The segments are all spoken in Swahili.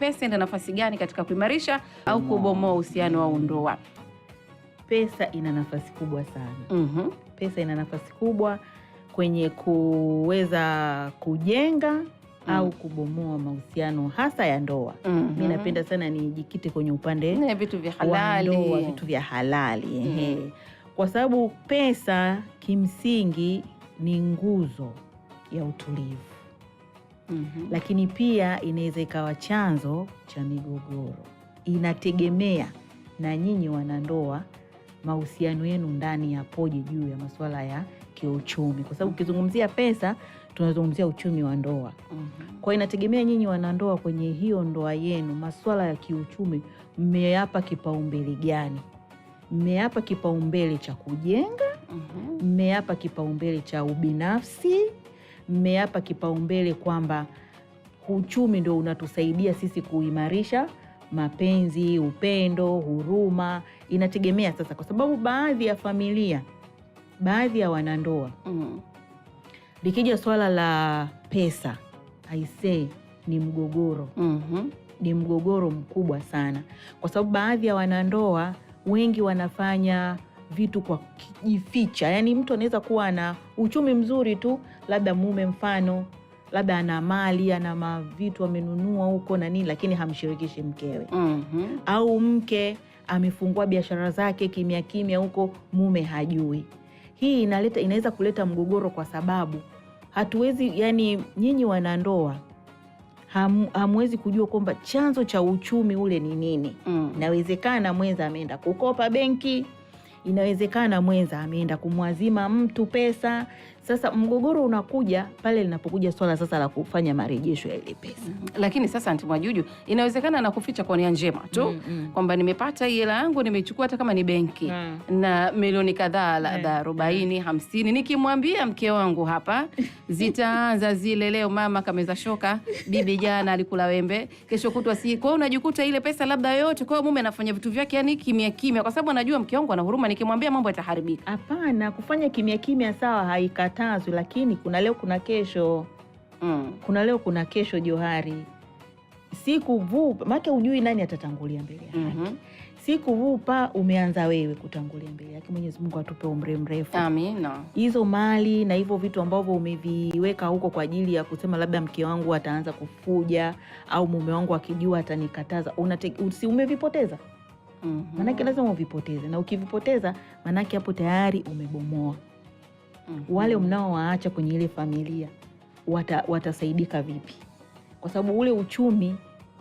pesa ina nafasi gani katika kuimarisha au kubomoa uhusiano wa ndoa? Pesa ina nafasi kubwa sana. Pesa ina nafasi kubwa kwenye kuweza kujenga au kubomoa mahusiano hasa ya ndoa. Mimi napenda sana nijikite kwenye upande vitu vya halali. Ndoa, vitu vya halali. Kwa sababu pesa kimsingi ni nguzo ya utulivu. Lakini pia inaweza ikawa chanzo cha migogoro. Inategemea na nyinyi wanandoa mahusiano yenu ndani yapoje juu ya masuala ya kiuchumi, kwa sababu ukizungumzia pesa tunazungumzia uchumi wa ndoa. Kwa inategemea nyinyi wanandoa kwenye hiyo ndoa yenu masuala ya kiuchumi mmeyapa kipaumbele gani? Mmeyapa kipaumbele cha kujenga? Mmeyapa kipaumbele cha ubinafsi? Mmeyapa kipaumbele kwamba uchumi ndio unatusaidia sisi kuimarisha mapenzi, upendo, huruma? Inategemea sasa, kwa sababu baadhi ya familia, baadhi ya wanandoa likija swala la pesa, aisee, ni mgogoro. Ni mgogoro mkubwa sana, kwa sababu baadhi ya wanandoa wengi wanafanya vitu kwa kujificha. Yani mtu anaweza kuwa na uchumi mzuri tu, labda mume mfano, labda ana mali, ana vitu amenunua huko na nini, lakini hamshirikishi mkewe. Au mke amefungua biashara zake kimya kimya huko, mume hajui. Hii inaweza kuleta mgogoro, kwa sababu hatuwezi, yani nyinyi wanandoa hamwezi kujua kwamba chanzo cha uchumi ule ni nini. Inawezekana mwenza ameenda kukopa benki, inawezekana mwenza ameenda kumwazima mtu pesa. Sasa mgogoro unakuja pale linapokuja swala sasa la kufanya marejesho ya ile pesa. Lakini sasa Aunty Mwajuju, inawezekana na kuficha kwa nia njema tu kwamba nimepata hii hela yangu, nimechukua hata kama ni benki na milioni kadhaa, labda 40, 50, nikimwambia mke wangu hapa zitaanza zile, leo mama kameza shoka, bibi jana alikula wembe, kesho kutwa si. Kwa hiyo unajikuta ile pesa labda yote, kwa hiyo mume anafanya vitu vyake yani kimya kimya, kwa sababu anajua mke wangu ana huruma, nikimwambia mambo yataharibika. Hapana, kufanya kimya kimya sawa, haikatazwi, lakini kuna leo kuna kesho. Kuna leo kuna kesho, Johari. Siku vupa, maana hujui nani atatangulia mbele yake. Siku vupa umeanza wewe kutangulia mbele yake. Mwenyezi Mungu atupe umri mrefu. Amina. Hizo mali na hivyo vitu ambavyo umeviweka huko kwa ajili ya kusema labda mke wangu ataanza kufuja au mume wangu akijua atanikataza, si umevipoteza? Manake lazima uvipoteze, na ukivipoteza manake hapo tayari umebomoa. Wale mnaowaacha kwenye ile familia watasaidika vipi? Kwa sababu ule uchumi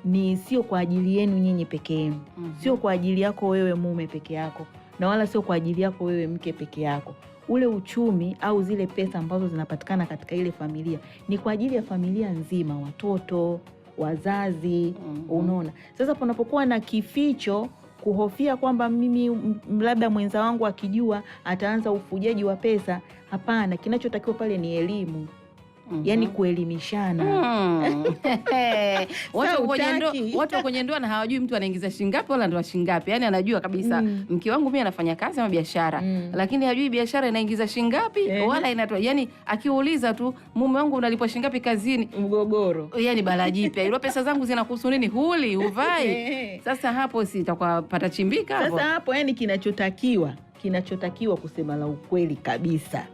ni sio kwa ajili yenu nyinyi peke yenu. Sio kwa ajili yako wewe mume peke yako, na wala sio kwa ajili yako wewe mke peke yako. Ule uchumi au zile pesa ambazo zinapatikana katika ile familia ni kwa ajili ya familia nzima, watoto, wazazi. Unaona? Sasa panapokuwa na kificho, kuhofia kwamba mimi labda mwenza wangu akijua ataanza ufujaji wa pesa, hapana. Kinachotakiwa pale ni elimu. Yani kuelimishana. Watu kwenye ndoa na hawajui mtu anaingiza shingapi wala ndoa shingapi. Yani anajua kabisa mke wangu mimi anafanya kazi ama biashara, lakini hajui biashara inaingiza shingapi wala inatoa. Yani akiuliza tu mume wangu unalipwa shingapi kazini, mgogoro. Yani bala jipya. Ile pesa zangu zinakuhusu nini? Huli, uvai. Sasa hapo sitakuwa pata chimbika hapo. Sasa hapo yani kinachotakiwa kusema la ukweli kabisa,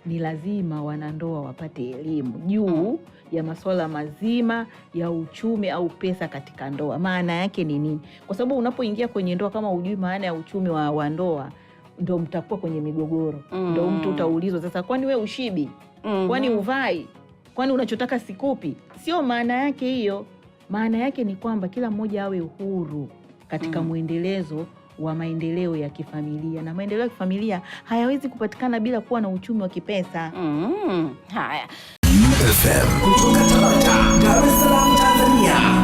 ni lazima wanandoa wapate elimu juu ya masuala mazima ya uchumi au pesa katika ndoa. Maana yake ni nini? Kwa sababu unapoingia kwenye ndoa kama hujui maana ya uchumi wa ndoa, ndio mtakuwa kwenye migogoro. Ndio mtu utaulizwa sasa, kwani we ushibi? Kwani uvai? Kwani unachotaka sikupi? Sio maana yake hiyo. Maana yake ni kwamba kila mmoja awe uhuru katika muendelezo wa maendeleo ya kifamilia, na maendeleo ya kifamilia hayawezi kupatikana bila kuwa na uchumi wa kipesa. Haya. FM kutoka Tabata, Dar es Salaam, Tanzania.